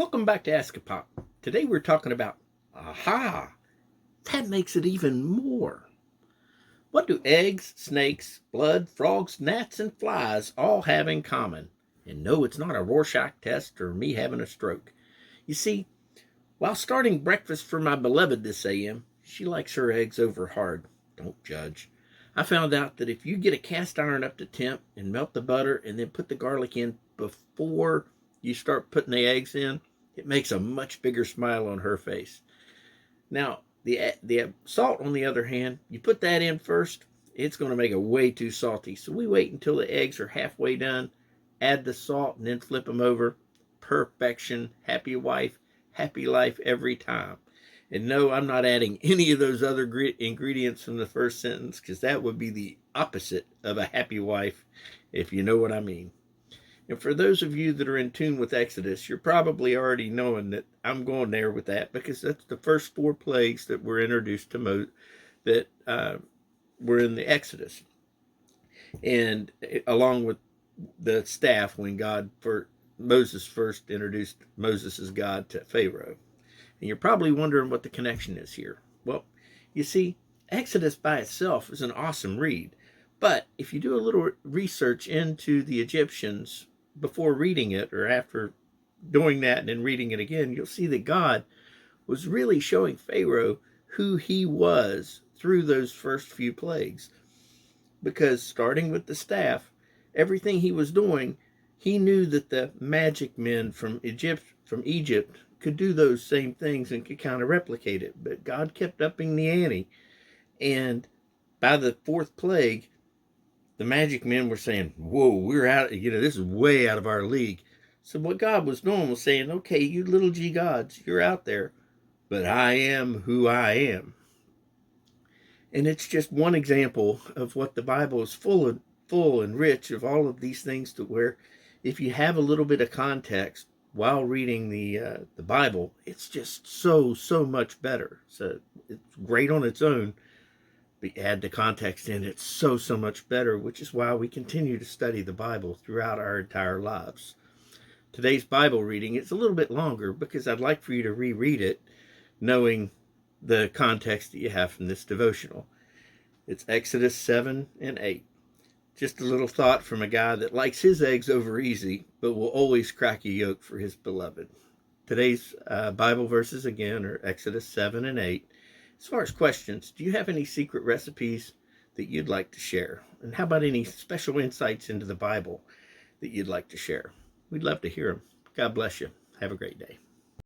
Welcome back to AskAPop. Today we're talking about aha. That makes it even more. What do eggs, snakes, blood, frogs, gnats, and flies all have in common? And no, it's not a Rorschach test or me having a stroke. You see, while starting breakfast for my beloved this AM, she likes her eggs over hard. Don't judge. I found out that if you get a cast iron up to temp and melt the butter and then put the garlic in before you start putting the eggs in, it makes a much bigger smile on her face. Now, the salt, on the other hand, you put that in first, it's going to make it way too salty. So we wait until the eggs are halfway done, add the salt, and then flip them over. Perfection. Happy wife, happy life every time. And no, I'm not adding any of those other ingredients from the first sentence, because that would be the opposite of a happy wife, if you know what I mean. And for those of you that are in tune with Exodus, you're probably already knowing that I'm going there with that, because that's the first 4 plagues that were introduced to that were in the Exodus, and along with the staff when Moses first introduced Moses as God to Pharaoh. And you're probably wondering what the connection is here. Well, you see, Exodus by itself is an awesome read, but if you do a little research into the Egyptians before reading it, or after doing that and then reading it again, you'll see that God was really showing Pharaoh who he was through those first few plagues. Because starting with the staff, everything he was doing, he knew that the magic men from Egypt could do those same things and could kind of replicate it. But God kept upping the ante. And by the 4th plague, the magic men were saying, whoa, we're out, this is way out of our league. So what God was doing was saying, okay, you little g gods, you're out there, but I am who I am. And it's just one example of what the Bible is full and rich of all of these things, to where if you have a little bit of context while reading the Bible, it's just so much better. So it's great on its own, but add the context in, it's so much better, which is why we continue to study the Bible throughout our entire lives. Today's Bible reading, it's a little bit longer because I'd like for you to reread it, knowing the context that you have from this devotional. It's Exodus 7 and 8. Just a little thought from a guy that likes his eggs over easy, but will always crack a yolk for his beloved. Today's Bible verses again are Exodus 7 and 8. As far as questions, do you have any secret recipes that you'd like to share? And how about any special insights into the Bible that you'd like to share? We'd love to hear them. God bless you. Have a great day.